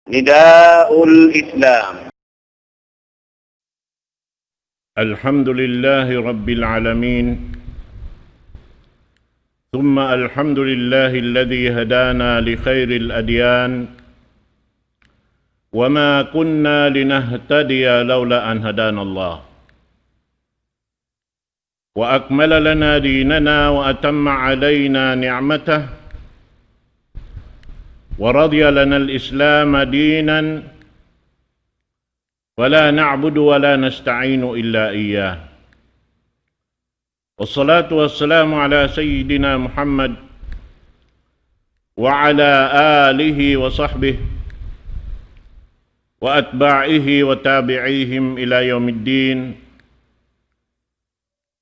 نداء الإسلام. الحمد لله رب العالمين، ثم الحمد لله الذي هدانا لخير الأديان، وما كنا لنهتدي لولا أن هدانا الله، وأكمل لنا ديننا وأتم علينا نعمته، ورضي لنا الإسلام دينا، ولا نعبد ولا نستعين إلا إياه. والصلاة والسلام على سيدنا محمد وعلى آله وصحبه وأتباعه وتابعيهم إلى يوم الدين.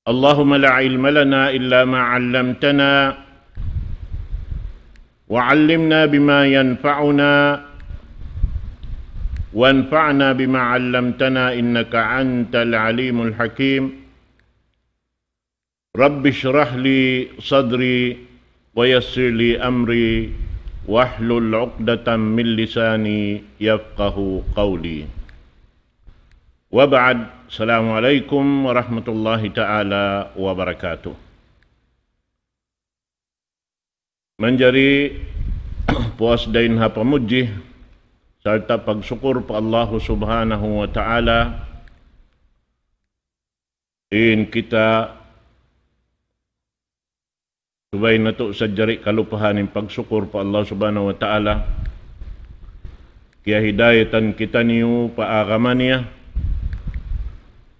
اللهم لا علم لنا إلا ما علمتنا، وعلمنا بما ينفعنا، وانفعنا بما علمتنا، إنك أنت العليم الحكيم. رب اشرح لي صدري ويسر لي أمري واحلل عقدة من لساني يفقه قولي. وبعد، السلام عليكم ورحمة الله تعالى وبركاته. Menjadi puas dain ha pamuji serta pagsyukur pa Allah Subhanahu wa taala in kita subay nato sa jari kalupahan in pagsyukur pa Allah Subhanahu wa taala kaya hidayatan kita niyo paagaman niya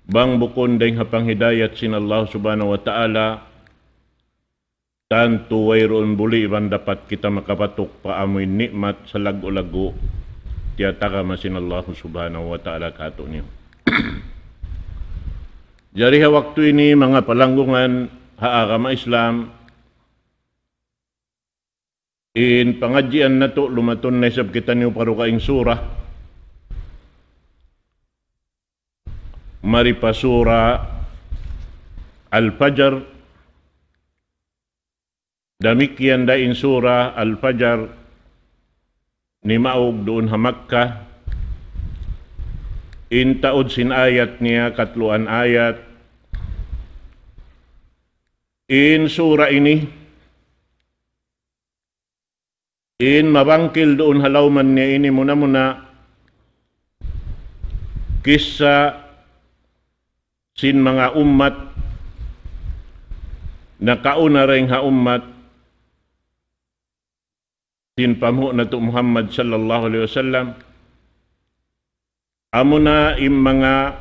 bang bukon daing hapang hidayat sin Allah Subhanahu wa taala tanto wayroon buli iban dapat kita makapatok paamoy nikmat sa lago-lago tiyataka masin Allah Subhanahu wa ta'ala kato niyo. Jari ha waktu ini mga palanggungan haagama Islam in pangadjian na to lumaton na isab kita niyo parukaing surah maripasura Al-Fajr. Damikian dain surah Al-Fajr ni maog doon ha Makkah. In taod sin ayat niya katluan ayat. In surah ini in mabangkil doon halawman niya ini muna kisah sin mga ummat na kauna ring ha ummat sin pamuho na to Muhammad sallallahu alaihi wasallam. Amo na im mga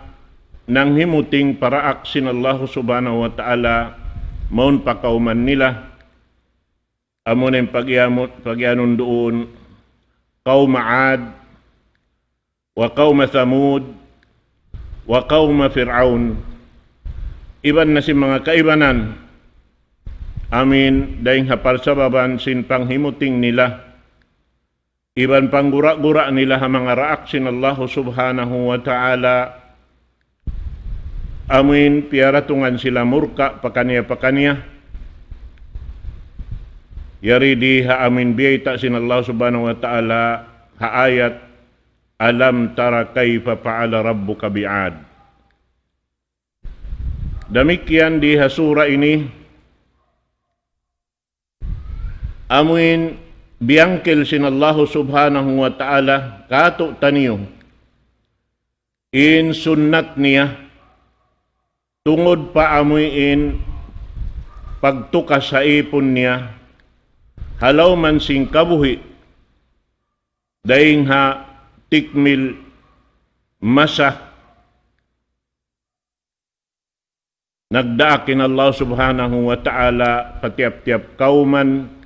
nanghimuting paraak sin Allah Subhanahu wa ta'ala maun pakauman nila. Amo na yung pagyanon doon kaum Aad wa kaum Thamud wa kaum Fir'aun. Iban na si mga kaibanan amin daing hapal sababan sin panghimuting nila. Iban panggura-gura nila ha mga raak sin Allah Subhanahu wa ta'ala. Amin piaratungan sila murka pakaniya. Yari di ha amin biyayta sin Allah Subhanahu wa ta'ala ha ayat alam tara kayfa fa'ala rabbuka bi'ad. Demikian di ha surah ini amin biangkil sin Allah Subhanahu wa ta'ala kato taniyo in sunnat niya tungod pa amuin pagtukas sa ipon niya halaw man sing kabuhi daing ha tikmil masa nagdaakin Allah Subhanahu wa ta'ala patiap-tiap kauman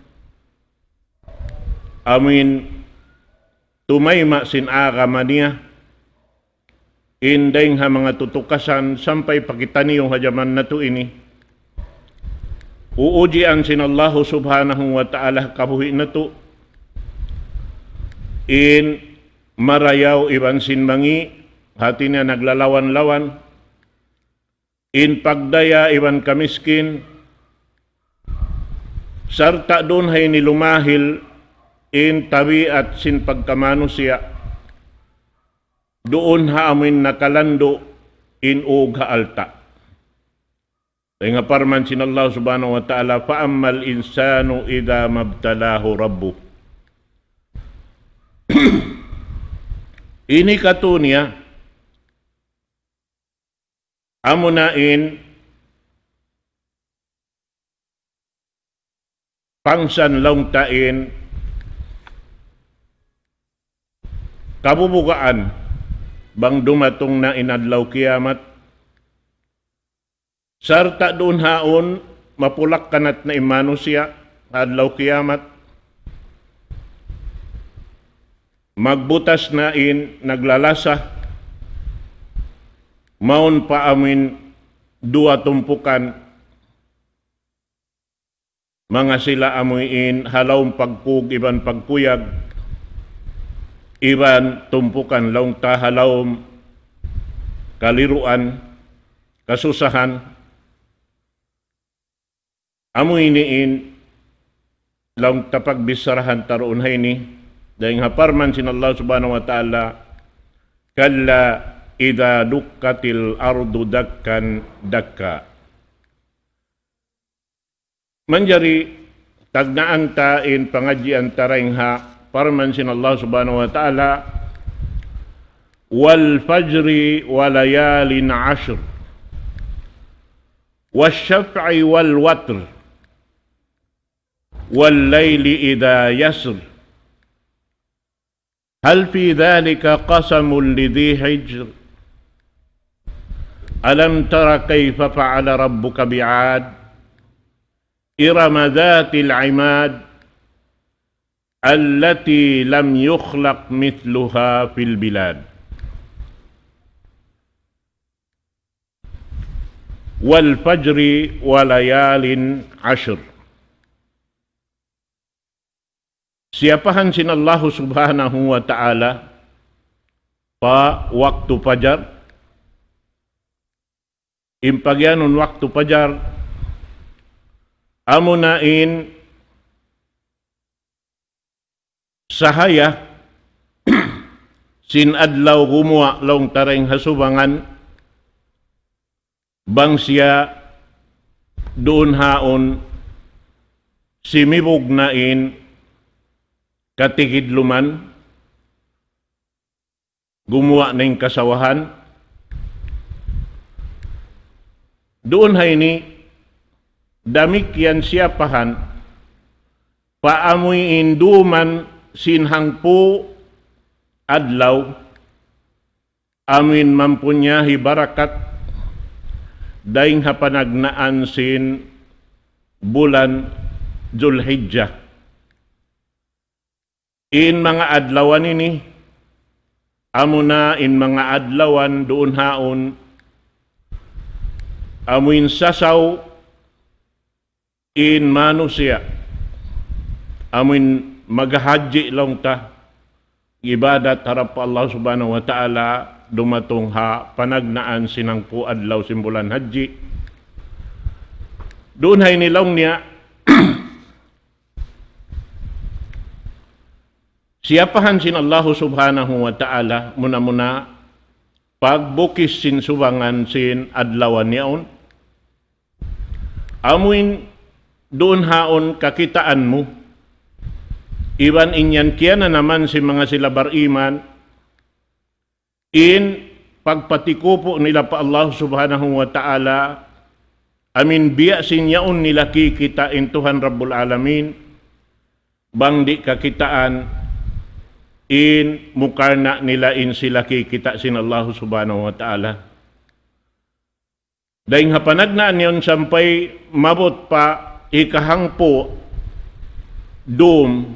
amin tumayma sin agama niya indeng ha mga tutukasan sampai pakitani yung hajaman na to ini uujian sin Allah Subhanahu wa ta'ala kabuhi na to in marayaw iban sin mangi hati niya naglalawan-lawan in pagdaya iban kamiskin sarta doon hay nilumahil in tabiat sin pagkamanusia doon ha amin nakalando inog ha alta. Dahil nga parman sin Allah subhanahu wa ta'ala, fa'ammal insanu idha mabtalahu rabbuh. Ini katunya, amunain pangsan longtain kabubugaan bang dumatong na inadlaw kiamat, sarta doon haon mapulak kanat na imano siya adlaw kiamat, magbutas na naglalasa, maun pa amin dua tumpukan, mga sila amuin halawng pagpug iban pagkuyag, iban tumpukan laung tahalawm kaliruan, kasusahan, amoy niin laung tapagbisarahan taroon hayni, dahil haparman sin Allah subhanahu wa ta'ala, kalla idha dukkatil ardu dakkan dakka. Manjari tagnaan tain pangajian taraing ha parman sin Allah subhanahu wa ta'ala, wal fajri walayalin ashr wasyaf'i wal watr wal layli idha yasr hal fi dhalika qasamun lidhi hijr alam tara kayfa fa'ala rabbuka bi'ad إرم ذات العماد التي لم يخلق مثلها في البلاد والفجر وليال عشر. Siapahan sin Allah subhanahu wa ta'ala pa waktu fajar, impagyanon waktu fajar, amunain sahaya sin adlaw gumuwa long tareng hasubangan bang siya doon haon simibog nain katikidluman gumuwa ning kasawahan doon hayni damikian siapahan paamoy induman sinhangpo adlaw amin mampunyahi barakat daing hapanagnaan sin bulan Zulhijjah. In mga adlawan ini amuna in mga adlawan doon haon amuin sasaw in manusia amin maghahaji lang ta ibadat harap Allah subhanahu wa ta'ala dumatong ha panagnaan sinang po adlaw simbulan haji doon hay nilaw niya siapahan sin Allah subhanahu wa ta'ala muna pagbukis sin subangan sin adlawan niyaon amuin doon haon kakitaan mo, iban inyan kaya na naman si mga sila bariman, in pagpatikupo nila pa Allah subhanahu wa ta'ala, amin biya sinyaon nila kikita in Tuhan Rabbul Alamin, bang di kakitaan, in mukarna nila in sila kikita sin Allah subhanahu wa ta'ala. Dahil hapanagnaan yon sampay mabot pa ikahangpo dum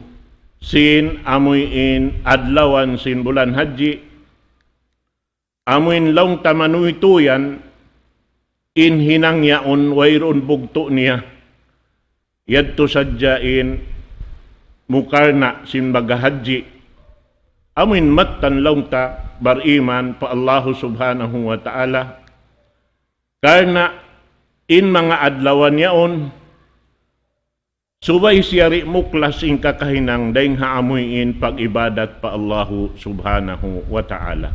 sin amuin adlawan sin bulan haji amuin long tamanuituyan in hinangyaon wayron bugto niya yadto sadyain mukarna sin magahaji amuin mattan long ta bariman pa Allah subhanahu wa ta'ala karena in mga adlawan yaon subay siyari muklas ing kakahinang daing haamuyin pag-ibadat pa Allahu subhanahu wa ta'ala.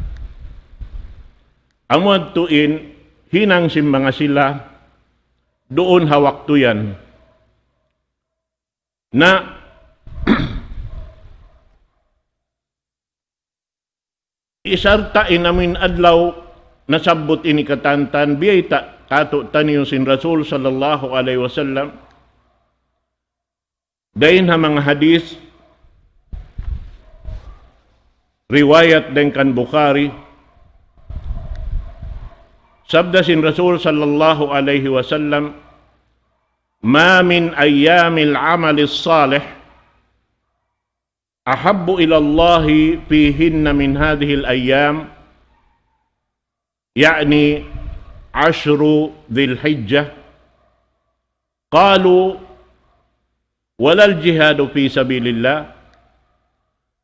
Amod tuin, hinang mga sila, doon hawak tuyan, na isarta inamin adlaw nasabot ini katantan biyay kato taniyo sin Rasul sallallahu alaihi wasallam dahin ha mga hadis riwayat din kan Bukhari sabda sin Rasul sallallahu alaihi wasallam ma min ayyamil amalis salih أحب إلى الله فيهن من هذه الأيام يعني 10 ذي الحجة قالوا ولا الجهاد في سبيل الله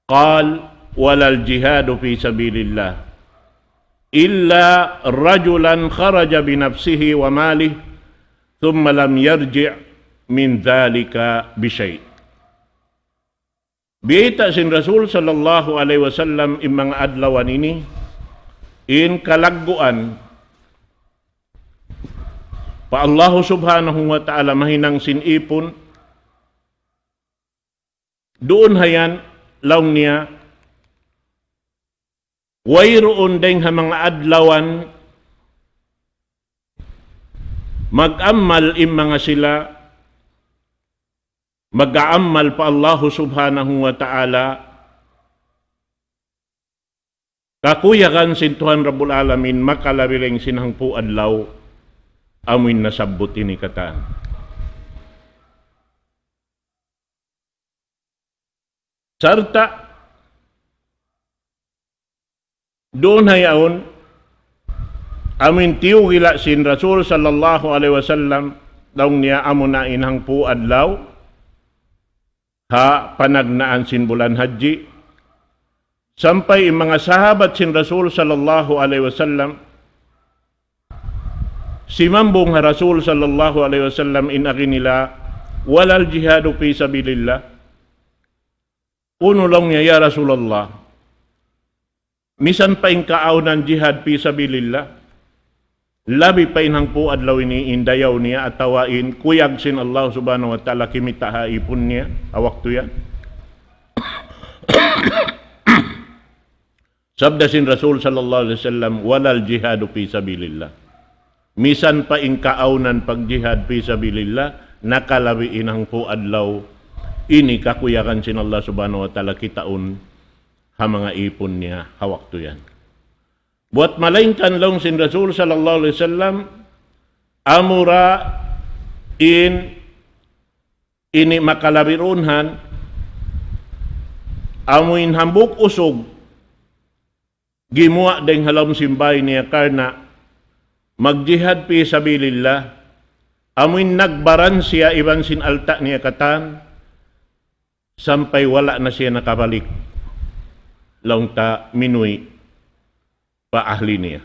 قال ولا الجهاد في سبيل الله إلا رجلا خرج بنفسه وماله ثم لم يرجع من ذلك بشيء. Biita sin Rasul sallallahu alaihi wasallam imang adlawan ini in kalagguan pa Allah subhanahu wa ta'ala mahinang sinipon doon hayan laong niya wayroon ding ha mga adlawan mag-amal mga sila mag-aamal pa Allah subhanahu wa ta'ala kakuyakan sin Tuhan Rabbul Alamin makalabiling sinangpu adlaw amin nasabot ini kataan. Sarta doon hayaon amin tiyo gila sin Rasul sallallahu alaihi wasallam daong niya amo na inhangpu adlaw ha panagnaan sin bulan haji sampai mga sahabat sin Rasul sallallahu alaihi wasallam si mambong ha Rasul sallallahu alaihi wasallam inaki nila walal jihadu fi sabilillah uno lang niya ya Rasulullah misan pa in kaaw ng jihad fi sabilillah labi pa inhang po adlaw ini indayaw niya at tawain kuyag sin Allah subhanahu wa ta'ala kimitaha ipon niya awak to yan. Sabda sin Rasul sallallahu alaihi wasallam walal jihadu fi sabilillah misan pa in kaawnan pag jihad fi sabilillah nakalabi inhang po adlaw ini kakuyakan sin Allah subhanahu wa ta'ala kitaon ha mga ipon niya hawak to yan. Buat malainkan long sin Rasul sallallahu alaihi wasallam amura ini makalabirunhan amuin hambuk usog gimua deng halam simbay niya karna magjihad fi sabilillah amuin nagbaran siya iban sin alta niya katan sampai wala na siya nakabalik long ta minuy pa ahli niya.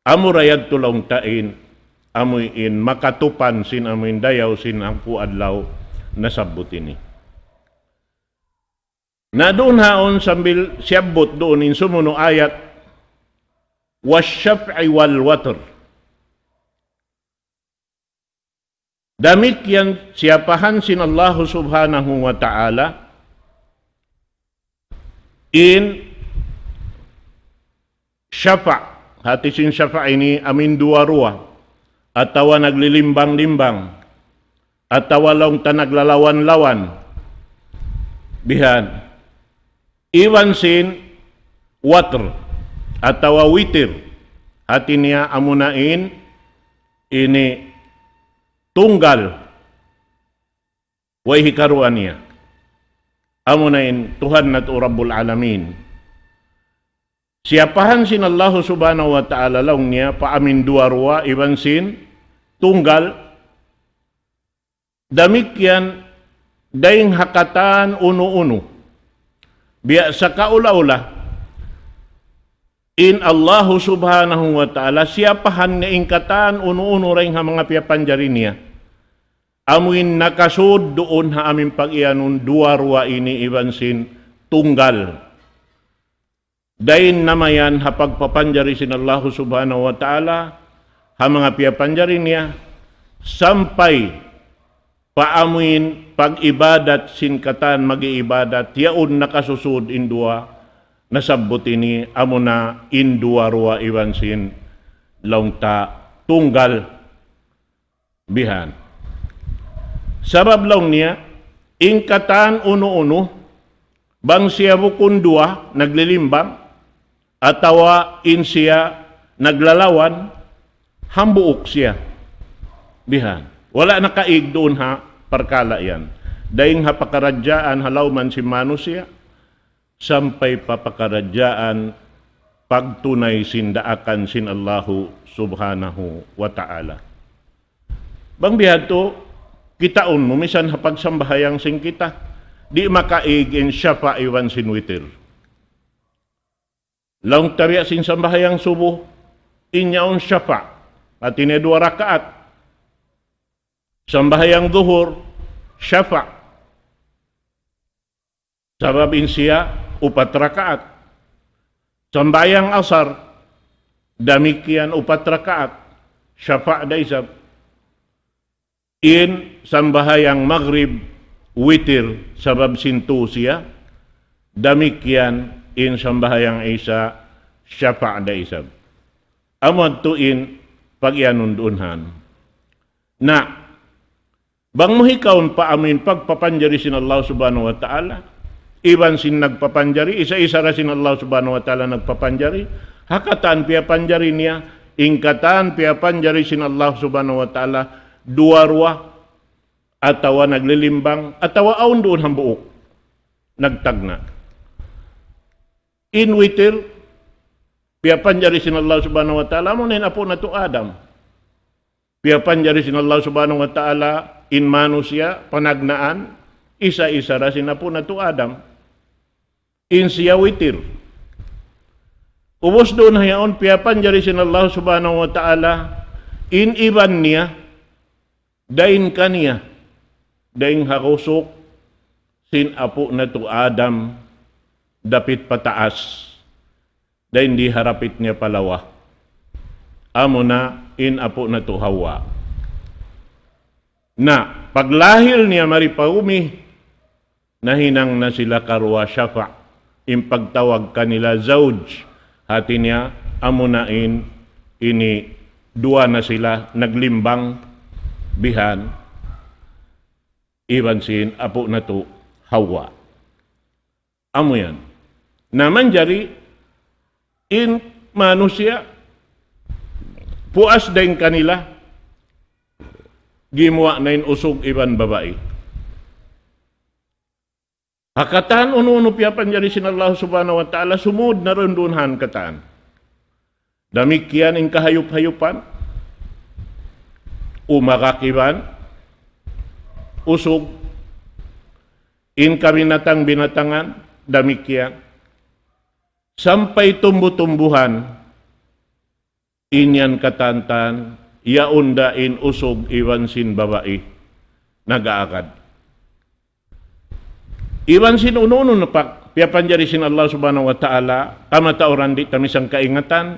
Amurayad tulong tain, amuin makatupan sin amuin dayaw sin angku adlaw nasabot ini. Na doon haon sambil siyabot doon in sumuno ayat wasyaf'i wal watr. Damit yan siyapahan sin Allah subhanahu wa ta'ala in syafa' hati sin syafa' ini amin dua-rua atawa naglilimbang-limbang atawa long tanaglalawan-lawan bihan iwan sin watr atawa witir hati niya amunain ini tunggal way hikaruan niya amunain Tuhan na Rabbul Alamin. Siapahan sin Allah subhanahu wa ta'ala laong niya paamin dua-rua iban sin tunggal damikyan daing hakatan uno-uno biya sa kaula-ula in Allah subhanahu wa ta'ala siapahan nga ingkatan uno-uno ring ha mga piyapanjari niya amuin nakasud doon ha amin pag-ianun dua-rua ini iban sin tunggal Dain namayan hapagpapanjari sin Allah subhanahu wa ta'ala, ha mga piyapanjari niya, sampai paamuin pag-ibadat sin katan mag-iibadat, yaon nakasusud indua, nasabot ini amo na indua ruwa iwan sin laungta tunggal bihan. Sabab laung niya, ingkatan uno-uno, bang siya bukundua naglilimbang, atawa in siya naglalawan, hambuok siya bihan. Wala nakaig doon ha, parkala yan. Daing hapakaradyaan halaw man si manusia, sampai papakaradyaan pagtunay sindaakan sin Allahu subhanahu wa ta'ala. Bang bihan to, kitaon mo, misan hapagsambahayang sing kita, di makaig in syafa iwan sin witir. Laung tariya sin sambahayang subuh, inyaon syafa, at ini 2 rakaat. Sambahayang duhur, syafa. Sabab in siya, 4 rakaat. Sambayang asar, damikian 4 rakaat. Syafa' da isab. In sambahayang maghrib, witir, sabab sintu siya. Damikian in sambahayang isa, syafa' da isab. Amad tuin pagyanundunhan. Na, bang mohikaon pa amin pagpapanjari sin Allah subhanahu wa ta'ala, iban sin nagpapanjari, isa-isa ra sin Allah subhanahu wa ta'ala nagpapanjari, hakatan piya panjari niya, ingkatan piya panjari sin Allah subhanahu wa ta'ala, 2 ruwa, atawa naglilimbang, atawa aun doon hambuok, nagtagna. In witir, piya panjari sin Allah subhanahu wa ta'ala, mo na po na to Adam. Piya panjari sin Allah subhanahu wa ta'ala, in manusia, panagnaan, isa-isa ra sin po na to Adam. In siya witir. Ubos doon hayaon, piyapan jari sin Allah subhanahu wa ta'ala, in iban niya, dain kaniya, daing harusok, sin apo na to Adam, dapit pataas, dain di harapit niya palawa. Amo na, in apo na to Hawa. Na, paglahil niya maripaumi, nahinang na sila karwa syafa', impagtawag kanila zawj, hati niya, amunain, ini, 2 na sila, naglimbang, bihan, iban sin, apo na to, Hawa. Amo yan. Naman jari, in manusia, puas din kanila, gimuwa na in usog iban babae. Hakatan uno-uno piyapan jari sin Allah subhanahu wa ta'ala, sumud na rundunhan katan. Damikian in kahayup-hayupan, umakakiban, usog, in kabinatang-binatangan, damikian. Sampai tumbu-tumbuhan, inyan katantan, yaunda in usog iwan sin babae, nagaakad. Iwan sin uno-uno na piyapan jari sin Allah subhanahu wa ta'ala, kamataoran di tamisang kaingatan,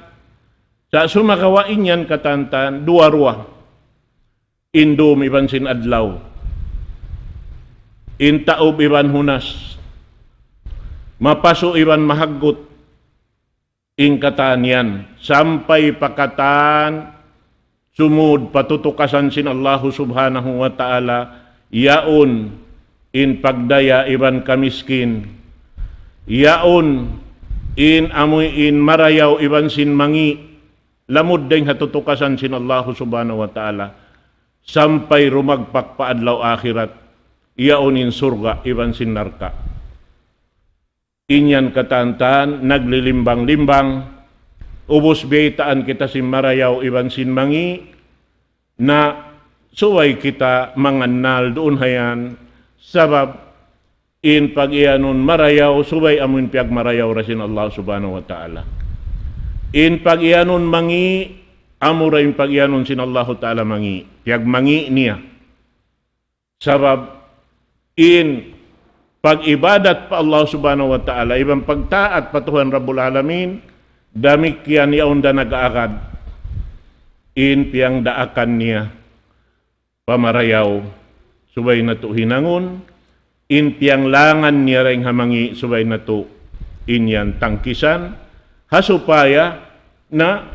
sa sumakawain yan katantan, 2 ruwa, indum iwan sin adlaw, intaob iwan hunas, mapaso iwan mahagot, ingkatan yan, sampai pakatan, sumud patutukasan sin Allah subhanahu wa ta'ala, yaon, in pagdaya iban kamiskin, yaon in amoy in marayaw iban sin mangi, lamod ding hatutukasan sin Allah subhanahu wa ta'ala, sampai rumagpak paadlaw akhirat, yaon in surga iban sin narka. Inyan katantan, naglilimbang-limbang, ubos biyaitaan kita sin marayaw iban sin mangi, na suway kita mangannal doon hayan, sabab in pag-ianon marayaw, subay amun piag marayaw rasin Allah subhanahu wa ta'ala. In pag-ianon mangi, amura in pag-ianon sin Allah ta'ala mangi. Piag mangi niya. Sabab in pag-ibadat pa Allah subhanahu wa ta'ala, ibang pagtaat pa Tuhan Rabbul Alamin, damikian yaon da nag-aakad, in piyang daakan niya, pamarayaw, subay na to hinangon, in piyang langan niya ring hamangi, subay na to inyan tangkisan, hasupaya na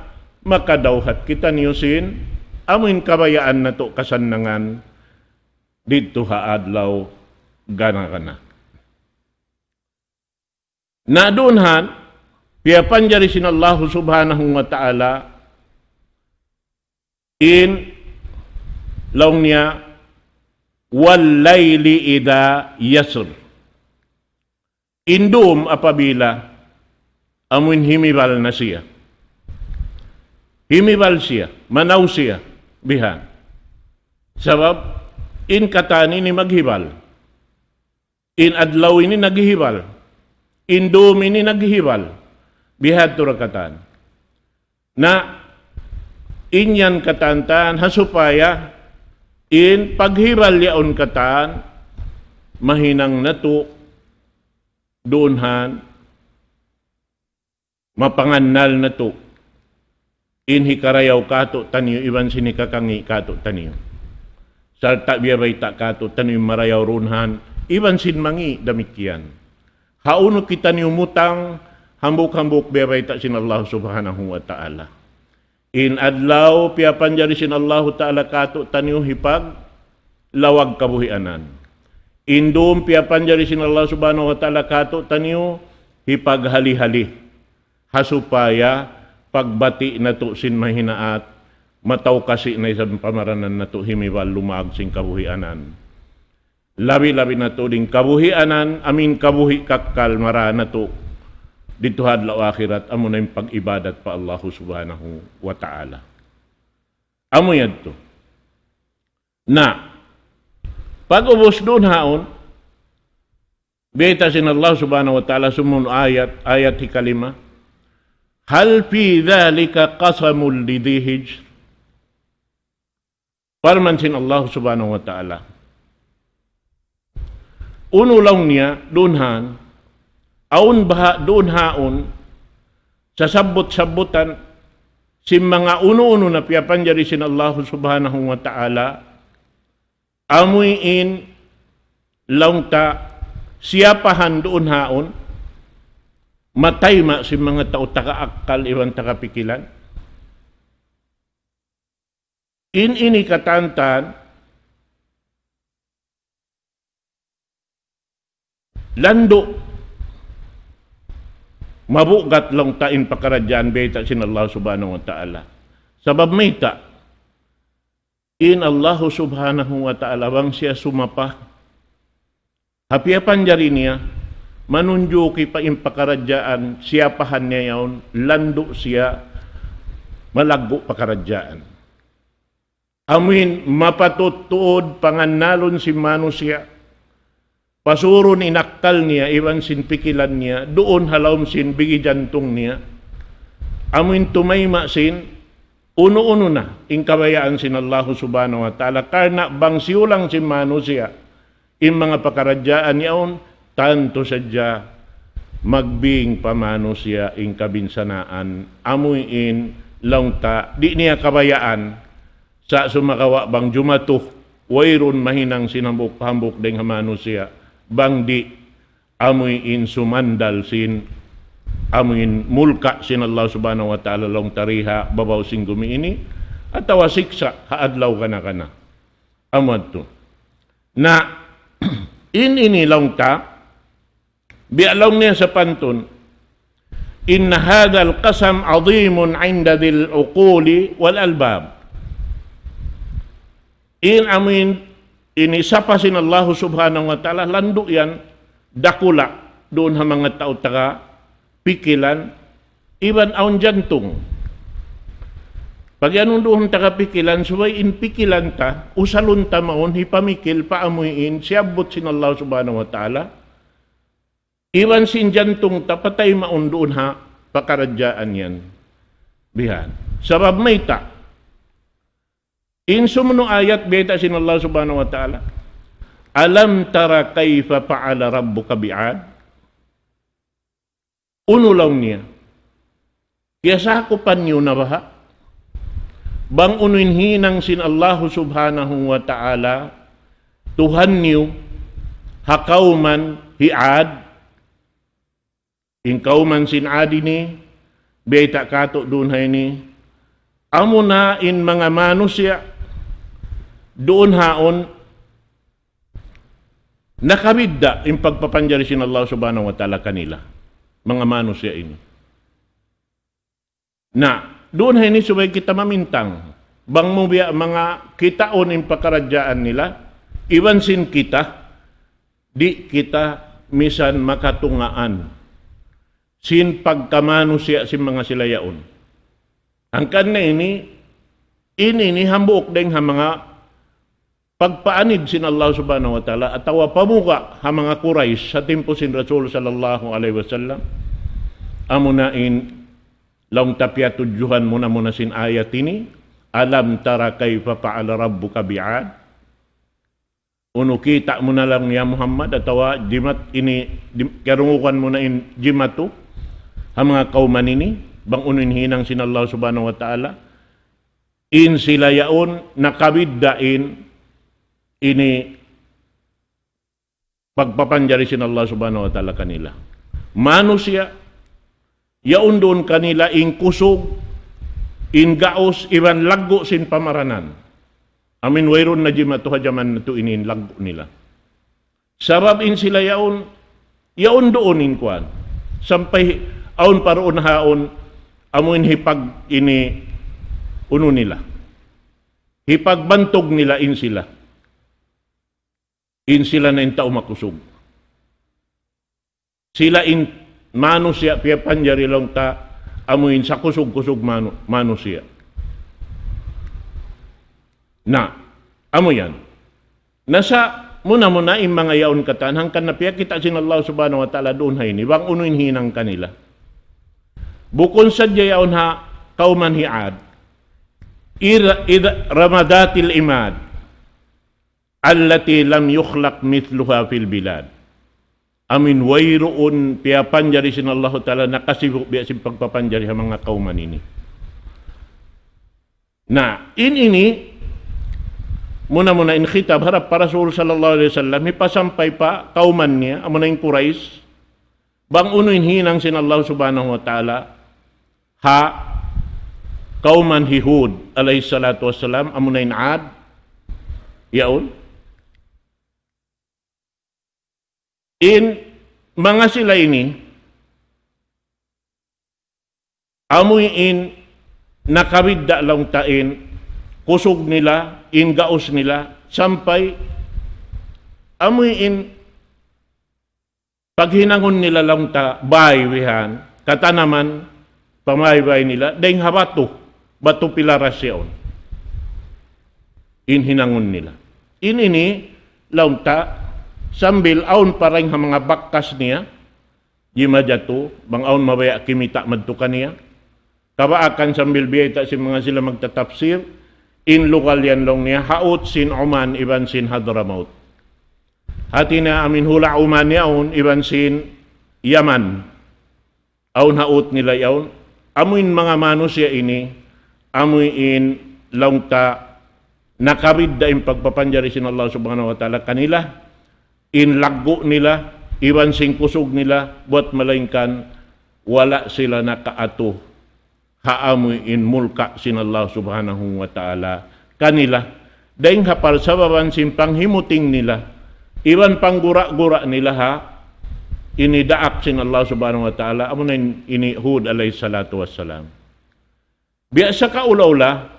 makadawhat kita niyusin, amin kabayaan na to kasannangan, dito haadlaw gana-gana. Na doonhan, piyapan jari sin Allah subhanahu wa ta'ala, in laong niya, wallayli ida yasr. Indum apabila amun himibal na siya. Himibal siya, manaw siya, bihan. Sabab, in katani ni maghibal. In adlaw ini naghihibal. In dum ini naghihibal. Bihad to rakatan. Na inyan katantan hasupaya in paghibal yaon katan mahinang nato doonhan mapangannal nato in hikarayaw kato taniyo iban sinikakangi kato taniyo. Salta biyabay ta kato taniyo marayaw runhan iban sinmangi damikian. Hauno kita niyo mutang hambuk-hambuk biyabay ta sin Allah subhanahu wa ta'ala. In adlaw piyapan jari sin Allah ta'ala kato taniyo hipag lawag kabuhianan. Indum piyapan jari sin Allah subhanahu wa ta'ala kato taniyo hipag hali-hali. Hasupaya pagbati na to sin mahinaat mataw kasi na isang pamaranan na to himiwal lumag sin kabuhianan. Labi-labi na to ding kabuhianan amin kabuhi kakkal mara na to dito hadlaw akhirat amo na yung pag-ibadat pa Allah subhanahu wa ta'ala. Amo yan to. Na pag-ubos doon haon, beta sin Allah subhanahu wa ta'ala sumun ayat hikalima, hal fi dhalika qasamul lidhi Parman sin Allah subhanahu wa ta'ala. Uno lang niya, doonhan, aun baha doon haon, sa sabot-sabutan, si mga uno-uno na piyapan jari sin Allah subhanahu wa ta'ala, amuin lang ta siyapahan doon haon, matay ma si mga tao taka-akal iwan taka-pikilan. Ini katantan, lando, mabugat lang tain pakaradyaan beta sin Allah subhanahu wa ta'ala. Sabab may ta, in Allah subhanahu wa ta'ala bang siya sumapa, hapiapan jari niya, manunjuki pa impakaradyaan, siyapahan niya yaon, lando siya, malago pakaradyaan. Amin, mapatutuod panganalon si manusia, pasuron inakal niya, iwan sin pikilan niya, doon halawm sin bigi jantong niya, amin tumayma sin, uno-uno na, ingkabayaan sin Allah subhanahu wa ta'ala, karena bang siulang sin manusia, in mga pakaradyaan yaon, tanto sadya magbing pamano siya in kabinsanaan amuin langta di niya kabayaan sa sumakawa bang jumatuh wayron mahinang sinambok-hambok deng hamano siya bang di amuin sumandal sin amuin mulka sin Allah subhanahu wa ta'ala long tariha babaw sing gumi ini atawa siksa haadlaw kana amad to na ini lang ta bialaw niya sa pantun, inna hadal qasam azimun inda dil uquli wal albab. In amin, inisapasin Allah subhanahu wa ta'ala, lando yan, dakula, doon ha mga tao taga, pikilan, iban aun jantong. Pag anong doon taga pikilan, suway in pikilan ta, usalun ta maon, hipamikil, paamuin, siyabot sin Allah subhanahu wa ta'ala, iwan sin jantong tapatay maundoon ha, pakaradyaan yan. Bihan. Sabab may ta. In sumuno ayat, beta sin Allah subhanahu wa ta'ala. Alam tara kayfa fa'ala rabbuka bi'ad? Unulaw niya. Kaya sakupan niyo na baha? Bang uninhinang sin Allahu subhanahu wa ta'ala, Tuhan niyo, hakauman hi'ad, in kauman sin adi ni, beta kato doon hay ni, amo na in mga manusia, doon haon, nakabidda in pagpapanjari sin Allah subhanahu wa ta'ala kanila, mga manusia ini. Na, doon hay ni subay kita mamintang, bang mo biya mga kitaon in pakaradyaan nila, iwan sin kita, di kita misan makatungaan, sin pagkamanusia sin mga silayaon. Ang kanna ini hambuok deng ha mga pagpaanid sin Allah subhanahu wa ta'ala at tawa pamuka ha mga Quraysh sa tempo sin Rasul sallallahu alaihi wasallam. Amo na in laung tapya tujuhan muna sin ayat ini, alam tara kayfa fa'ala rabbuka bi'ad. Uno kita mo na lang ya Muhammad at tawa jimat ini karungukan mo na in jimatu ha mga kauman ini bang uninhinang sin Allah subhanahu wa ta'ala in sila yaon nakabiddain ini pagpapanjari sin Allah subhanahu wa ta'ala kanila. Manusia, yaon doon kanila in kusog, in gaos, iban laggo sin pamaranan. Amin wayron na jima to hajaman na to inin laggo nila. Sabab in sila yaon doon in kuan. Sampay aon paroon haon, amuin hipag ini uno nila. Hipagbantog nila in sila. In sila na in tao makusog. Sila in manusia piya panjari lang ta amuin sa kusog-kusog manusia. Na, amo yan. Nasa muna in mga yaon katan hangkan na piya kita sin Allah subhanahu wa ta'ala doon hay ni bang unuin hinang kanila. Bukon sa yaon ha kauman hiad ramadatil imad allati lam yukhlaq mithluha fil bilad. Amin wayroon piyapanjari sin Allah ta'ala nakasibuk biya sin pagpapanjari sa mga kauman ini. Na, ini muna in khitab harap para Rasul sallallahu alaihi wasallam ipasampay pa kauman niya, amo na yung Quraysh, bang unuin hinang sin Allah subhanahu wa ta'ala ha kauman Hud alayhi salatu wassalam, amo na yung Ad, yaon, in mga sila ini, amoy in nakabidda lang tain, kusog nila, in gaos nila, sampay, amoy in paghinangon nila lang ta, baywihan, katanaman, pamaybay nila, dahing habato, bato pilarasyon, in hinangon nila. In ini, lang ta, sambil aun parang mga bakkas niya, jima jato, bang aun mabaya kimita madtukan niya, kabaakan sambil biyata si mga sila magtatapsir, in lokal yan long niya, haot sin Oman, iban sin Hadramaut. Hati na amin hula Oman niya, aun iban sin Yaman, aun haot nila yaon, amuin mga manusia ini, amuin lang ta, nakabid da yung pagpapanjari sin Allah subhanahu wa ta'ala kanila, in laggo nila, iwan sing kusog nila, buat malaingkan, wala sila nakaato, haamoy in mulka sin Allah subhanahu wa ta'ala kanila, dahing hapal sa baban sin panghimuting nila, iwan panggura-gura nila ha, inidaak sin Allah subhanahu wa ta'ala, amo na ini Hud alayhi salatu wassalam. Biasa ka ulaula,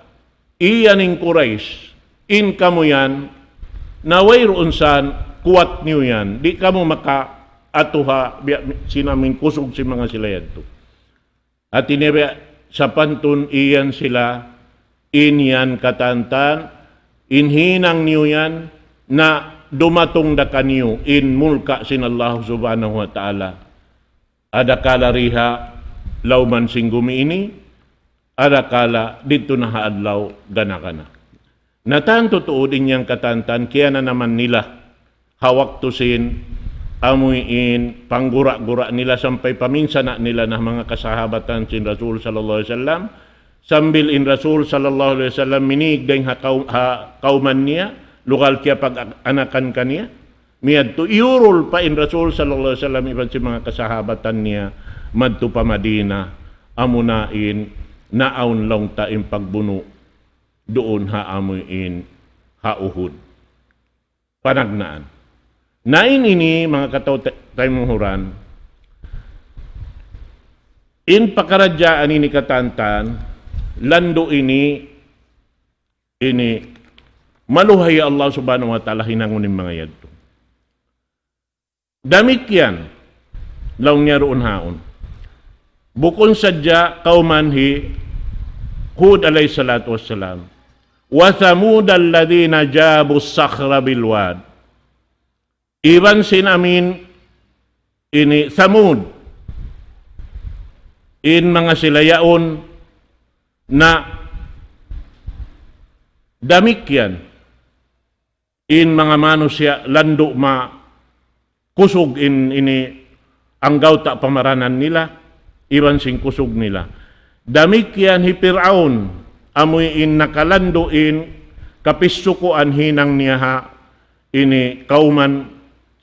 iyaning Quraysh, in kamuyan, na wayroon san, kuwat niyo yan, di ka mo maka-atuha sinamin kusog si mga sila yan to. At inibya sa pantun iyan sila, inyan katantan, inhinang niyo yan, na dumatong da kaniyo, in mulka sin Allah subhanahu wa ta'ala. Adakala riha, lauman singgumi ini, adakala dito na haadlaw ganakana. Natanto tuod inyang katantan, kaya na naman nila, hawak tusin, amuyin, panggura-gura nila sampai paminsana nila na mga kasahabatan sin Rasul sallallahu alaihi wasallam. Sambil in Rasul sallallahu alaihi wasallam minig deng kauman niya, lugal kaya pag-anakan kaniya. Miyadto iurol pa in Rasul sallallahu alaihi wasallam iban si mga kasahabatan niya madto pa Madina, amunain naaun long ta in pagbuno doon haamuin hauhud. Panagnaan. Nain ini mga kataw taymuhuran, in pakaradyaan ini katantan, lando ini maluhay Allah subhanahu wa ta'ala hinangunin mga yadto. Damit yan, laong niya roon haon. Bukon sadya kaumanhi Hud alayhi salatu wassalam. Wa thamud alladhina jabu sakhra bilwad. Iban sinamin ini Thamud. In mga silayaon na damikyan. In mga manusia lando ma kusog ini ang gawta pamaranan nila. Iban sing kusog nila. Damikyan hi Fir'aun amoy in nakalanduin kapisukuan hinang niya ha ini kauman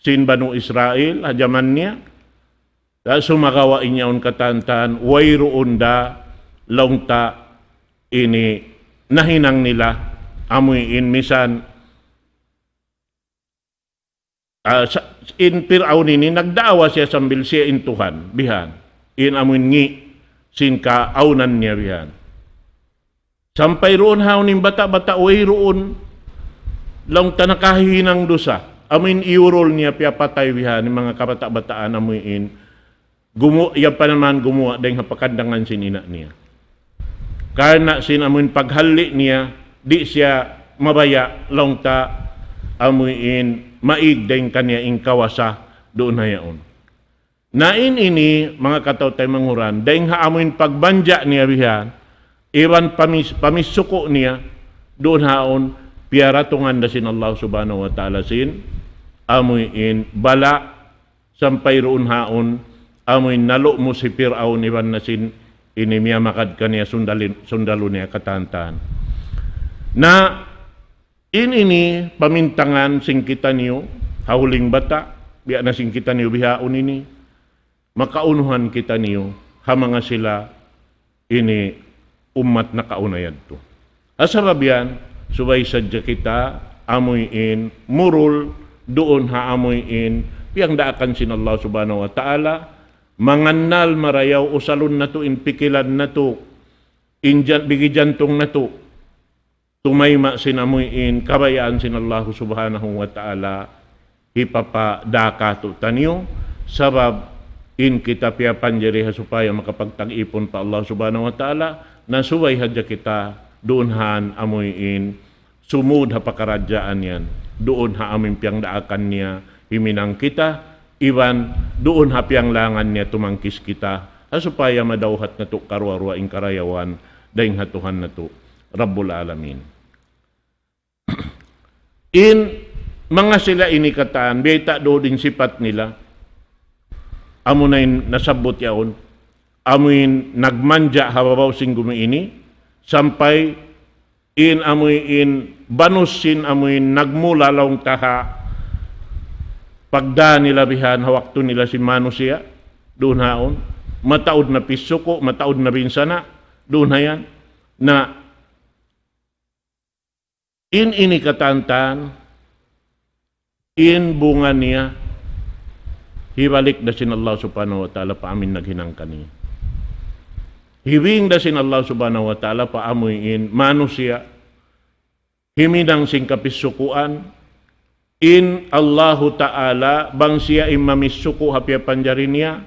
sin Banu Israel hajaman niya. Da sumagawa inyaon katantan wayroon da longta ini nahinang nila amoy in misan in Fir'aun ini nagdaawa siya sambil siya in Tuhan bihan in amoy ngi sin kaaunan niya bihan. Sampai roon haunin bata-bata way roon lang tanakahinang dosa. Amin iurol niya piapatay bihan ng mga kabata-bataan amuin yan pa naman gumawa dahil hapakadangan sin ina niya. Karena sin amuin paghali niya di siya mabaya lang ta amuin maig dahil kanya ingkawasa doon hayaon. Nain ini mga kataw tayo manguran, dahil haamoin pagbanja niya bihan, iwan pamisuko niya, doon haon, piaratungan na sin Allah subhanahu wa ta'ala sin, amuin bala, sampay roon haon, amuin nalo mo si Fir'aun, iwan na sin, inimiya makad ka niya, sundalo niya katantahan. Na, ini pamintangan sing kita niyo, hahuling bata, biya na sing kita niyo bihaon ini, makaunuhan kita niyo hamanga sila ini umat na kaunayad to. Asabab yan, subay sadya kita amuyin murul doon haamuyin piyang daakan sin Allah subhanahu wa ta'ala mangannal marayaw usalon na to inpikilan na to bigijantong na to tumayma sin amuyin kabayaan sin Allah subhanahu wa ta'ala hipapadaka to tanyo sabab in kita piapan jeriha supaya makapagtag-ipon pa Allah subhanahu wa ta'ala na suway hadya kita doon han amuyin sumud ha pakaradyaan yan doon ha amin piyang daakan niya himinang kita iban doon ha piyang langan niya tumangkis kita supaya madawhat na to karwarwa in karayawan daing hatuhan na to Rabbul Alamin. In mga sila inikataan beta do din sipat nila amunain nasabot yaon, amuin nagmanja hababaw sing gumiini, sampai in amuin banusin amuin nagmula laong taha, pagda nila bihan hawakto nila si manusia, doon haon, mataod na pisuko, mataod na binsana, doon hayan, na in ini katantan, in bunga niya, hibalik da sin Allah subhanahu wa ta'ala pa amin naghinang kani. Hiwing da sin Allah subhanahu wa ta'ala pa amuin manusia, himinang sing kapisukuan, in Allahu ta'ala bang siya imamisuko hapya panjarin niya,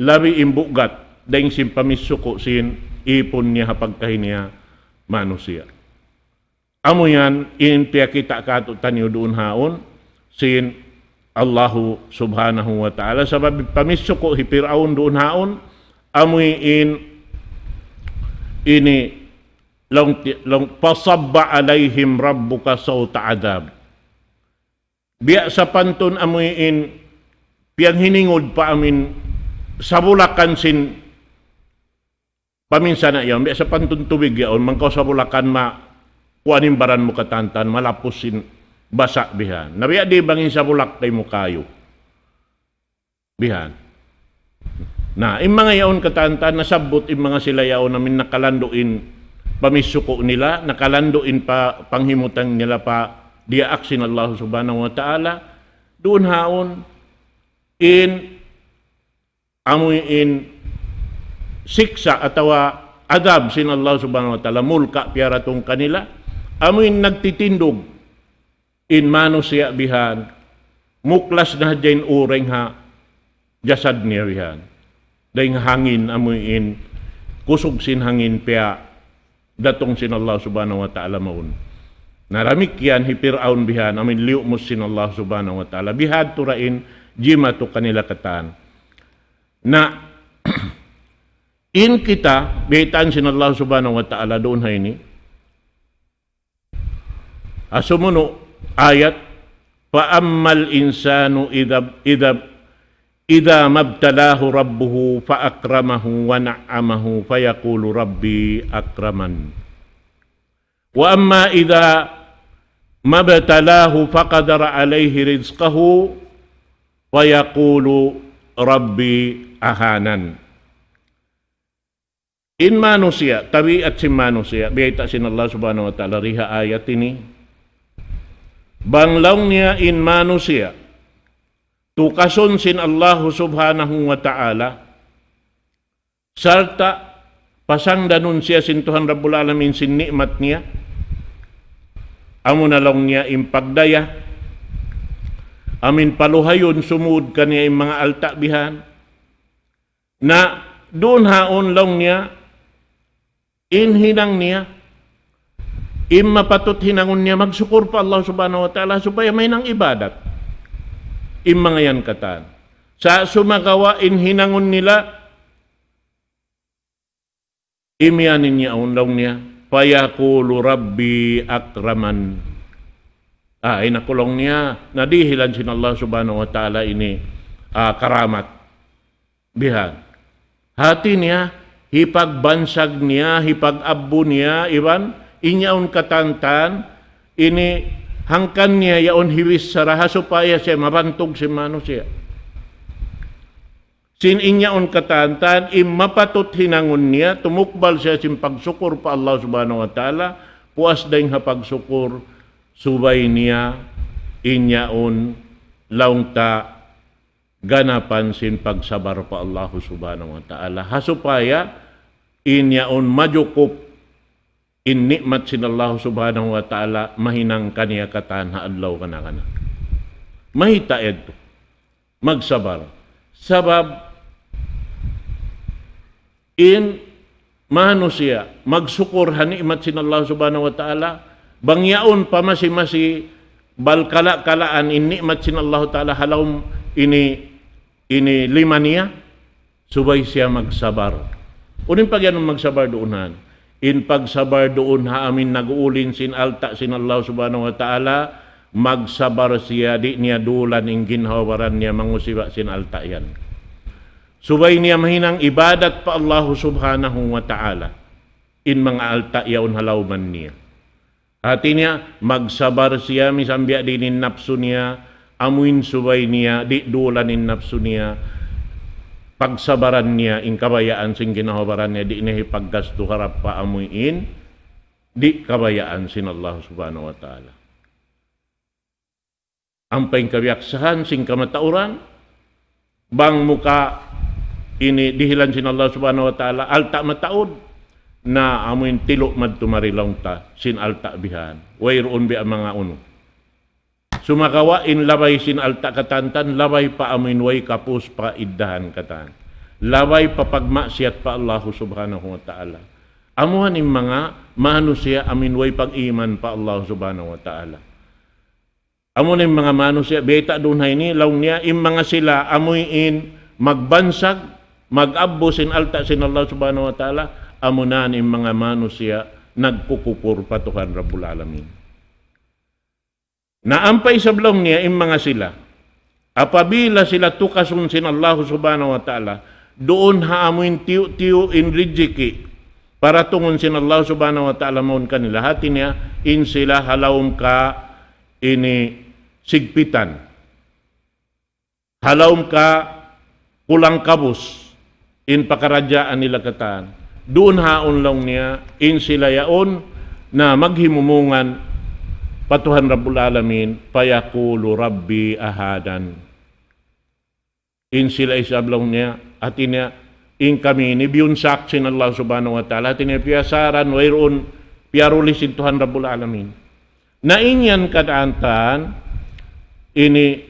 labi imbugat, daing sin pamisuko sin ipon niya hapagkahin niya manusia. Amo yan, in piya kita kato tanyo doon haon, sin Allahu subhanahu wa ta'ala sabab pamisuko hi Fir'aun doon haon amoy ini long pasabba alaihim rabbuka sawta adab biya sa panton amuin piyang hiningod pa amin sa Bulacan sin paminsan na yan, biya sa panton tubig yaon, mangkaw sa Bulacan kuanin baran mo katantan, malapos sin basa bihan. Nabiya di bangin sa Bulak mo kayo. Bihan. Na, yung mga yaon katantan, nasabot yung mga sila yaon namin nakalanduin pamisuko nila, nakalanduin pa panghimutan nila pa diaaksin Allah subhanahu wa ta'ala, doon haon amuin siksa atawa adab sin Allah subhanahu wa ta'ala, mulka piaratong kanila, amuin nagtitindog in mano siya bihan, muklas na dyan ureng ha, jasad niya bihan. Dahil hangin amuin, kusog sin hangin pia, datong sin Allah subhanahu wa ta'ala maun. Naramik yan, hipiraon bihan, amin liu mo sin Allah subhanahu wa ta'ala. Bihad turain, jima to kanila katan. Na, in kita, bihitaan sin Allah subhanahu wa ta'ala doon hay ni, asumuno, ayat, fa'ammal insanu idha mabtalahu rabbuhu fa'akramahu wa na'amahu fayaqulu rabbi akraman. Wa amma idha mabtalahu faqadara alayhi rizqahu fayaqulu rabbi ahanan. In manusia, tabiat si manusia, biyata sin Allah subhanahu wa ta'ala, riha ayat ini, banglaw niya in manusia, tukason sin Allah subhanahu wa ta'ala, sarta pasang danun siya sin Tuhan Rabbul Alamin sin nikmat niya, amo na lang niya impagdaya, amin paluhayon sumud kaniya yung mga altabihan, na doon haon lang niya, inhinang niya, mapatot hinangon niya, magsukur pa Allah subhanahu wa ta'ala supaya may nang ibadat. Mga yan katan. Sa sumagawa hinangon nila, imyanin niya unlaw niya, fayaqulu rabbi akraman. Inakulong niya, nadihilan sin Allah subhanahu wa ta'ala ini karamat. Bihan. Hati niya, hipagbansag niya, hipag-abbo niya, iban, inyaon katantan, ini hangkan niya yaon hiwis sa raha supaya siya mabantog si manusia. Sin inyaon katantan, mapatot hinangon niya, tumukbal siya sin pagsukur pa Allah subhanahu wa ta'ala, puas dahing hapagsukur, subay niya, inyaon, laungta, ganapan sin pagsabar pa Allah subhanahu wa ta'ala. Hasupaya, inyaon majukup in nikmat sin Allah subhanahu wa ta'ala mahinang kaniya katan haadlaw kana. Mahita ito. Magsabar. Sabab manusia magsukur ha nikmat sin Allah subhanahu wa ta'ala bangyaon pa masi balkala-kalaan in nikmat sin Allah ta'ala halaw ini lima niya subay siya magsabar. Unin pag yan magsabar doonan. In pagsabar doon ha amin nag-uulin sin alta sin Allah subhanahu wa ta'ala, magsabar siya, di niya dulan in ginhawaran niya mangusiba sin alta yan. Subay niya mahinang ibadat pa Allah subhanahu wa ta'ala, in mga alta yaon halawman niya. Hati niya, magsabar siya, misambya din in napso niya, amuin subay niya, di dulan in napso niya, pagsabaran niya, in kabayaan sing ginahabaran niya, di inahipaggasto harap pa amuin, di kabayaan sin Allah subhanahu wa ta'ala. Ang paingkabiyaksahan sing kamatauran, bang muka ini dihilan sin Allah subhanahu wa ta'ala, alta mataod, na amuin tilo madtumarilaw ta, sin alta bihan, wayroon bi ang mga uno. Sumakawain labay sin alta katantan, labay pa amin way kapus pa iddahan katan. Labay pa pagmaksiyat pa Allah subhanahu wa ta'ala. Amuhan yung mga manusia amin way pag-iman pa Allah subhanahu wa ta'ala. Amuhan yung mga manusia, beta doon hay ni, law niya, yung mga sila amuin magbansag, mag-abbo sin alta sin Allah subhanahu wa ta'ala, amunan yung mga manusia nagkukupur patuhan Rabbul Alamin. Naampay sa blong niya im mga sila. Apabila sila tukasun sin Allah subhanahu wa ta'ala, doon haamuin tiyo in rijiki, para tungon sin Allah subhanahu wa ta'ala maun kanila. Hati niya, in sila halawm ka ini sigpitan. Halawm ka kulang kabus, in pakarajaan nila kataan. Doon haon lang niya, in sila yaon, na maghimumungan patuhan Rabbul Alamin, payakulu Rabbi ahadan. In sila isablaw niya, at niya, in kami, ni biyun saksin Allah subhanahu wa ta'ala, at niya piyasaran, wayroon, piyarulisin Tuhan Rabbul Alamin. Na inyan kadaantan, ini,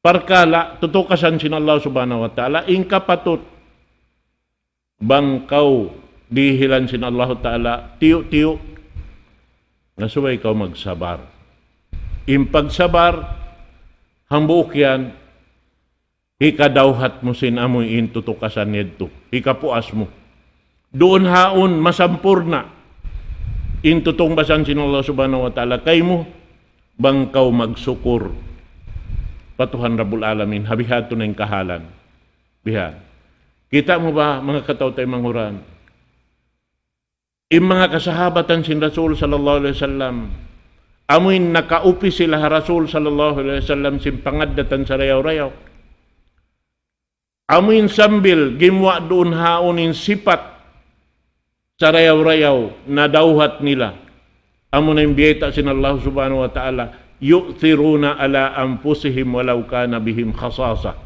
parkala, tutukasan sin Allah subhanahu wa ta'ala, in kapatut, bangkaw, dihilan sin Allah ta'ala, tiyo-tiyo, nasuway ikaw magsabar. Impagsabar, hambuk yan, ikadawhat mo sin amoy intutukasan nito. Ikapuas mo. Doon haon, masampurna, intutong basan sin Allah subhanahu wa ta'ala, kay mo, bangkaw magsukur. Patuhan Rabbul Alamin, habihato na yung kahalan. Bihan. Kita mo ba, mga kataw tayo manghuran? Yung mga kasahabatan sin Rasul sallallahu alaihi wasallam, amoy nakaupi sila Rasul sallallahu alaihi wasallam sin pangaddatan sa rayaw-rayaw. Amoy sambil gimwa doon haonin sipat sa rayaw-rayaw na dawhat nila. Amo na yung biyeta sin Allah subhanahu wa ta'ala, yu'thiruna ala anfusihim walau kana bihim khasasa.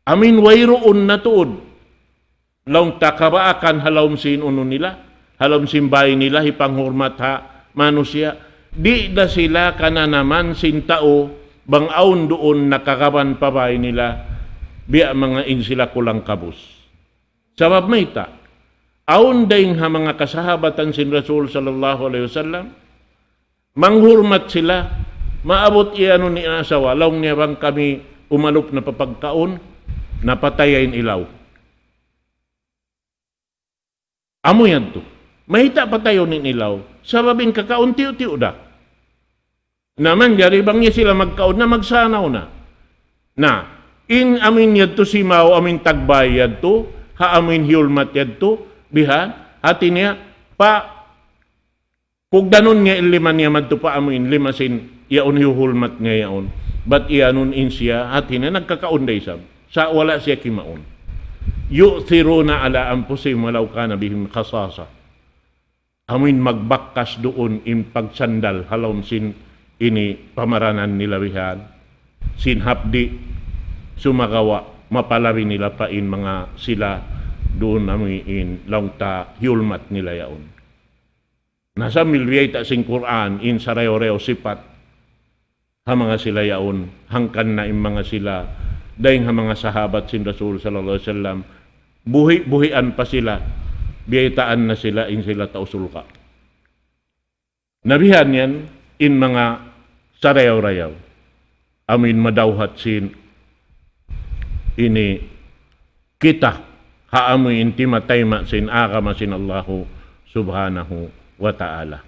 Amin wayroon na tuod, laung takabaakan halawm sin uno nila, halom simbay nila, hipanghurmat ha, manusia, di na sila kana naman sintao, bang aun doon nakakaban pabay nila, biya mga in sila kulang kabus. Sabab may ta, aun daing ha mga kasahabatan sin Rasul sallallahu alaihi wasallam, manghurmat sila, maabot iano ni asawa, laung niya bang kami umalup na papagkaon, napatayain ilaw. Amo yan to. Mahita pa tayo nin ilaw, sababing kakaunti-unti da. Naman, gari bang niya sila magkaon na magsanaw na. Na, in amin yadto simaw, amin tagbay yadto, ha amin hiulmat yadto, bihan, hati niya, pa, kung danon niya iliman niya madto pa amin, limasin, yaon hiulmat niya yaon. But iyanon in siya, hati niya, nagkakaunday sa wala siya kimaon. Yu'thiruna ala anfusihim walau kana bihim khasasa. Amin magbakkas doon in pagsandal halom sin ini pamaranan nila wihan. Sin hapdi sumagawa mapalawi nila pa in mga sila doon amin in langta hiulmat nila yaon. Nasa milwiyay ta sing Quran in sarayo-reo sipat ha mga sila yaon hangkan na in mga sila dahing ha mga sahabat sin Rasul sallallahu alaihi wasallam buhi-buhian pa sila. Biyaitaan na sila in sila tausul ka. Nabihan yan in mga sarayaw-rayaw. Amin madawhat sin ini kita haamoy inti matayma sin akama sin Allahu subhanahu wa ta'ala.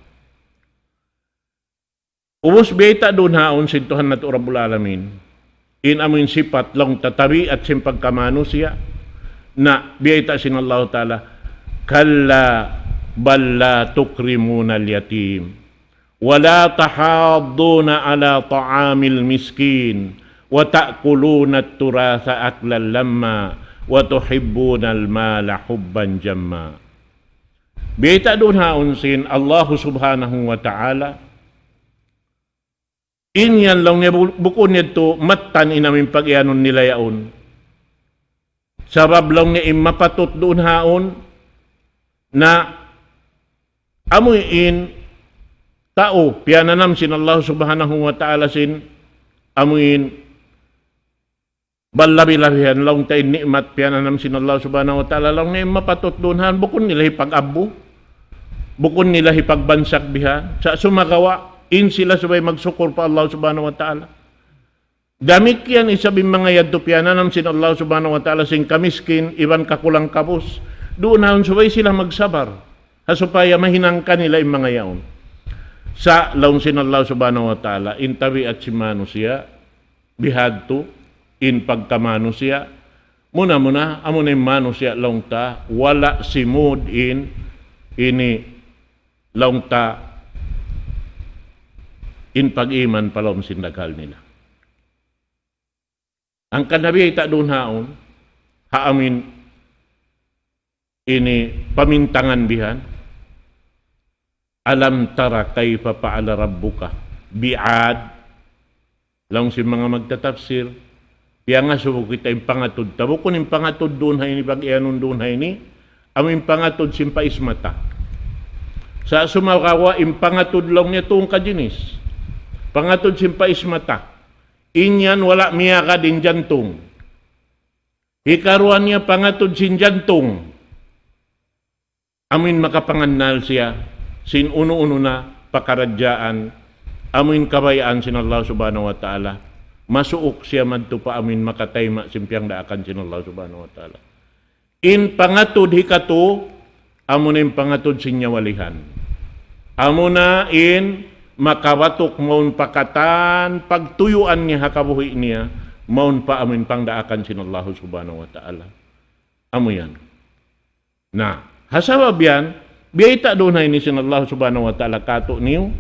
Ubos biyata doon haon sin Tuhan na Rabbul Alamin in amin sipat lang tatabi at simpagkamano siya na biyata sin Allah ta'ala kalla balla tukrimuna al-yatim wala tahadduna ala ta'amil miskin wa ta'kuluna at-turatha aklan lamma wa tuhibbuna al-mala hubban jamma. Bita doon haon sin Allah subhanahu wa ta'ala inyan lang niya bukon nito matan inamin pag-ianon nila yaon. Sabab lang niya mapatot doon haon na amuin tao, piyananam sin Allah subhanahu wa ta'ala sin amuin balabi-labihan lang tayo nikmat piyananam sin Allah subhanahu wa ta'ala lang na mapatot doon han, bukon nila hipag-abo, bukon nila hipagbansak biha, sa sumagawa, in sila sabay magsukur pa Allah subhanahu wa ta'ala. Gamit yan isabing mga yadto piyananam sin Allah subhanahu wa ta'ala sin kamiskin, iban kakulang kabus, doon haon subay sila magsabar, hasupaya mahinangkan nila yung mga yaon. sa laung sin Allah subhanahu wa ta'ala in tabiat si manusia bihadto in pagkamano siya muna amo na manusia laung ta wala simud in ini laung ta in pag-iman palom sindagal nila. Ang kanabi ita doon haon, haamin ini pamintangan bihan, alam tara kayfa paala rabbuka bi'ad, lang si mga magtatafsir, kaya nga subo kita yung pangatod, tabo kung yung pangatod doon hay ni pag-ianong doon hay ni, amin pangatod simpa ismata. Sa sumakawa, yung pangatod lang niya tuong kajinis. Pangatod simpa ismata. Inyan wala miya ka din jantong. Hikaruan niya pangatod sin jantong. Amin makapangannal siya. Sin uno-uno na pakaradyaan. Amin kabayaan sin Allah subhanahu wa ta'ala. Masuok siya madto pa amin makatayma simpyang daakan sin Allah subhanahu wa ta'ala. In pangatod hikato, amo na yung pangatod sin nyawalihan. Amo na in makawatok maun pakatan, pagtuyuan niya hakabuhi niya, maun pa amin pangdaakan sin Allah subhanahu wa ta'ala. Amo yan. Na, hasabab yan, biyayta doon na ini sin Allah subhanahu wa ta'ala kato niyo,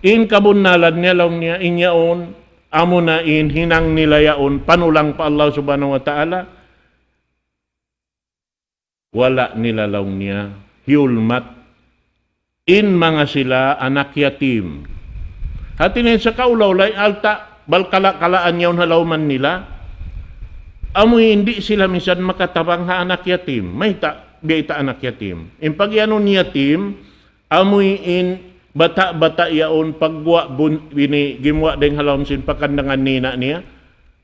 in kabunnalan niya lang niya, inyaon, amo na in hinang nila yaon, panulang pa Allah subhanahu wa ta'ala, wala nila lang niya, hiulmat, in mga sila anak yatim. Hatinin sa kaulaw lay alta balkala-kalaan yawn halawman nila. Amoy hindi sila minsan makatabang ha anak yatim. May biyayta anak yatim. In pagyanon yatim, amoy in bata-bata yaon pagwa bini gimwa deng halawm sin pakandangan nina niya.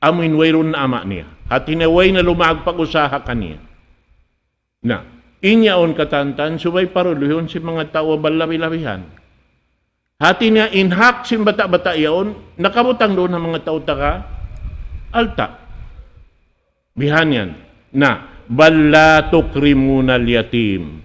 Amoy wayron na ama niya. Hatinin way na lumag pag-usaha kaniya. Na inyaon katantan, subay paruluhon si mga tao balabi-labihan. Hati niya inhak si bata-bata yaon, nakabutang doon ng mga tao taka, alta. Bihan yan, na, bala tukrimunal yatim.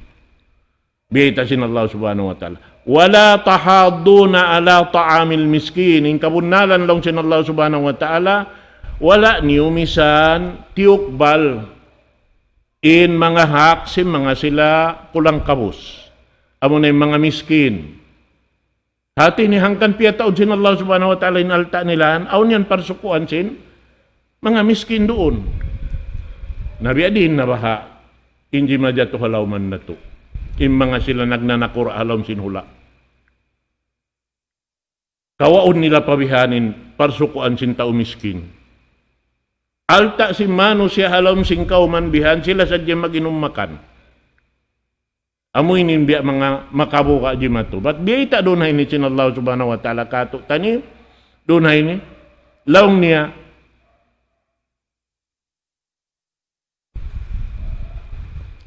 Biyita sin Allah subhanahu wa ta'ala. Wala tahaduna ala ta'amil miskin. In kabunnalan lang sin Allah subhanahu wa ta'ala, wala niyumisan tiukbal in mga haksim, mga sila kulang kabus. Amo na yung mga miskin. Hati ni hangkan piyataod sin Allah subhanahu wa ta'ala in alta nilaan, aw niyan parsukuan sin, mga miskin doon. Nabi adin na baha, inji majato halaw man na to. In mga sila nagnanakura halaw sin hula. Kawaon nila pabihanin, parsukuan sin tao miskin. Alta si mano siya halom singkaw manbihan, sila sadya mag-inom makan. Amoy ninbiya mga makabuka di mato. Ba't biyayta doon ni sin Allah subhanahu wa ta'ala kato. Tani, doon ni, laong niya,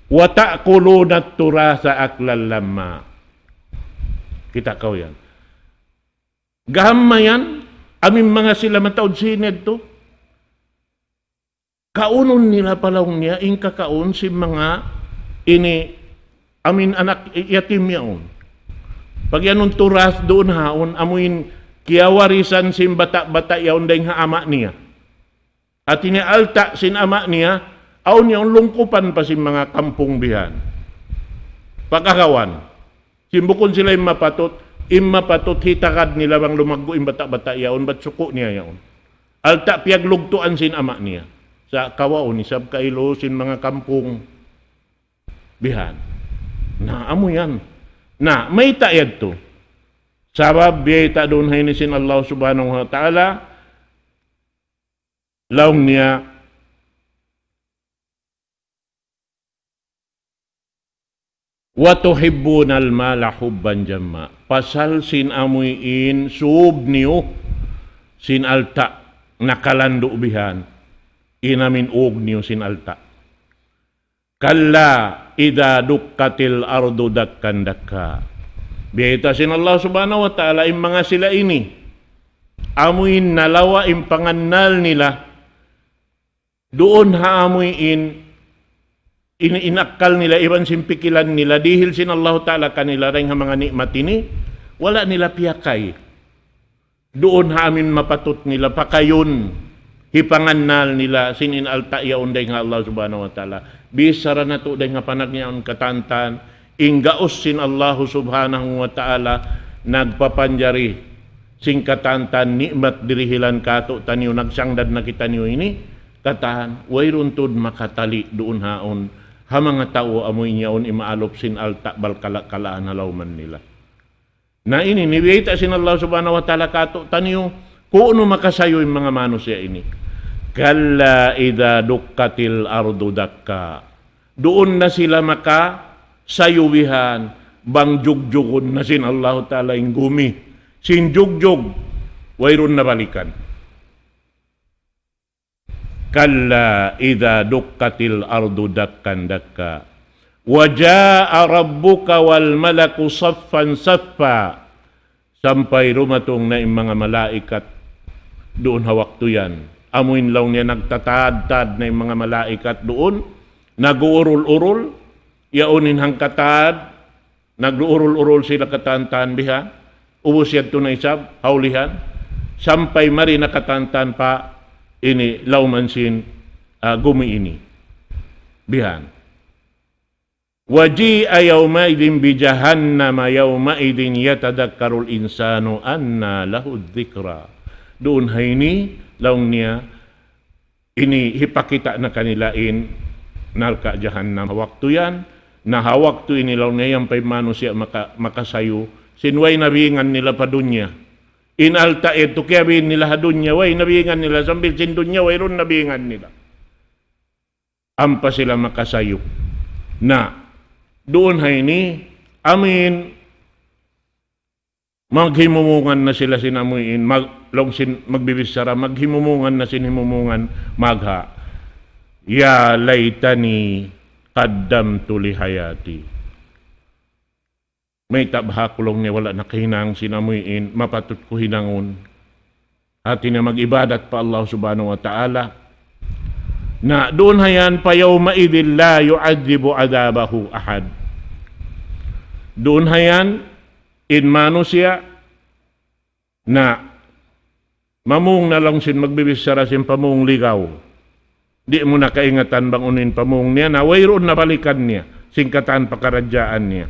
wata'kulunat turasa aklal lamma. Kita kau yan. Gahamma yan, aming mga sila mataod sined to. Kaunon nila palawng niya, in kakaon si mga ini, amin anak yatim yaon. Pag yanong turas doon haon, amuin kiawarisan sin bata-bata yaon dahil ama niya. At inialta sin ama niya, aon niya lungkupan pa sin mga kampong bihan. Pagkakawan, simbukon sila yung mapatot, hitakad nila bang lumaggo yung bata-bata yaon, ba't suko niya yaon. Alta piaglugtuan sin ama niya. Sa kawaon, isab kailo sin mga kampong bihan. Na, amo yan. Na, may taayad to. Sabab, biyayta doon hay ni sin Allah subhanahu wa ta'ala, laong niya, watuhibbunal mala hubban jamma. Pasal sin amoy in sub niyo, sin alta, nakalando bihan, inamin og niyo sin alta. Kalla ida dukkatil ardu dakkan dakka. Biyayta sin Allah subhanahu wa ta'ala, yung mga sila ini, amuin nalawa yung pangannal nila, doon haamoy inakal nila, iban simpikilan nila, dihil sin Allah ta'ala kanila rin mga nikmat ini, wala nila piyakay. Doon amin mapatot nila pakayon. Hipangannal nila sinin alta yaon day nga Allah subhanahu wa ta'ala. Bisara na to day nga panagyaon katantan. Inggaos sin Allah subhanahu wa ta'ala nagpapanjari sing katantan nikmat dirihilan kato taniyo nagsangdad na kita niyo ini katahan wayron tud makatali doon haon ha mga tao amoy niyaon imaalop sin alta balkalakalaan halawman nila. Na ini niwita sin Allah subhanahu wa ta'ala kato taniyo kuno makasayo yung mga manusia ini. Kalla idha dukkatil ardu dakka. Doon na sila makasayuwihan bang jugjugon na sin Allah ta'ala yung gumi. Sin jugjug, wayron na balikan. Kalla idha dukkatil ardu dakkan dakka. Waja'a rabbuka wal malaku saffan saffa. Sampai rumatong na yung mga malaikat doon hawakto yan. Amuin lang niya nagtatad na yung mga malaikat doon. Nag-uurol-urol. Yaunin hangkatad. Nag-uurol-urol sila katantan biha. Ubus yan to na isab. Haulihan. Sampai mari nakatantan pa ini laumansin gumi ini. Bihan. Waji'a yawmaidin bijahannama yawmaidin yatadakkarul insanu anna lahu dhikra. Doon hayni laung niya ini hipakita na kanilain nalka jahannam waktu yan na hawaktu ini laung niya yang pay manusia makasayo sinway nabingan nila pa dunya inalta eto kaya bin nila hadunya way nabingan nila sambil sin dunya way ron nabingan nila ampa sila makasayo na doon hayni amin maghimumungan na sila sinamuin magbibisara maghimumungan na sinimumungan magha ya laytani qaddamtu li hayati may tabhakulong niya wala nakahinang sinamuin mapatut ko hinangon hati na magibadat pa Allah subhanahu wa ta'ala na doon hayan pa yawma idin la yu'adzibu adabahu ahad doon hayan in manusia na mamung na lang sin magbibisara sin pamung ligaw. Di mo na kaingatan bang unin pamung niya na wayroon na balikan niya singkatan pakaradyaan niya.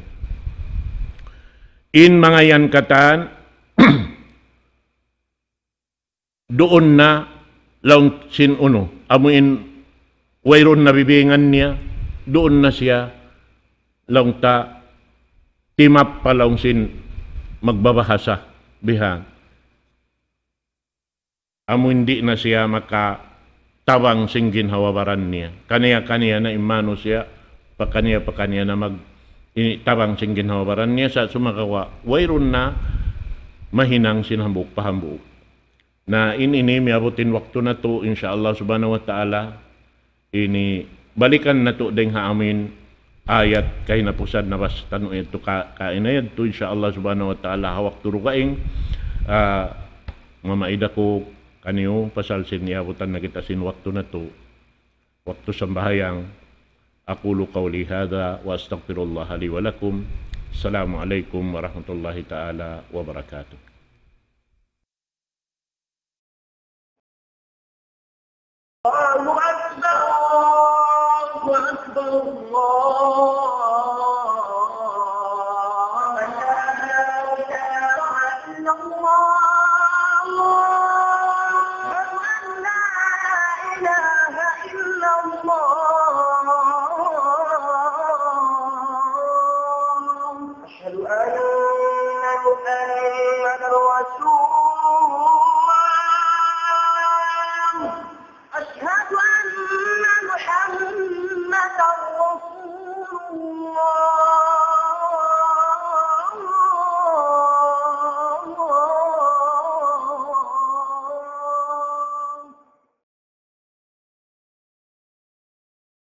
In mga yan katan doon na lang sin uno amuin wayroon na bibingan niya doon na siya lang ta timap pa lang sin magbabahasa biha amo hindi na siya makatawang sing ginhawabaran niya kaniya na imano siya pa kaniya na tawang sing ginhawabaran niya sa sumakawa wayron na mahinang sinhambuk pahambuk na ini miabutin waktu na to insyaallah subhanahu wa ta'ala ini balikan na to ding haamin ayat kay napusad na bas tanu ito kainayad to insyaallah subhanahu wa ta'ala hawak turo kaing mamaida ko kaniyo pasal siniabutan na kita sin waktu na to waktu sambahayang aqulu qawli hadha wa astaghfirullah li wa lakum assalamu alaikum warahmatullahi ta'ala wabarakatuh. الله أكبر الله أكبر الله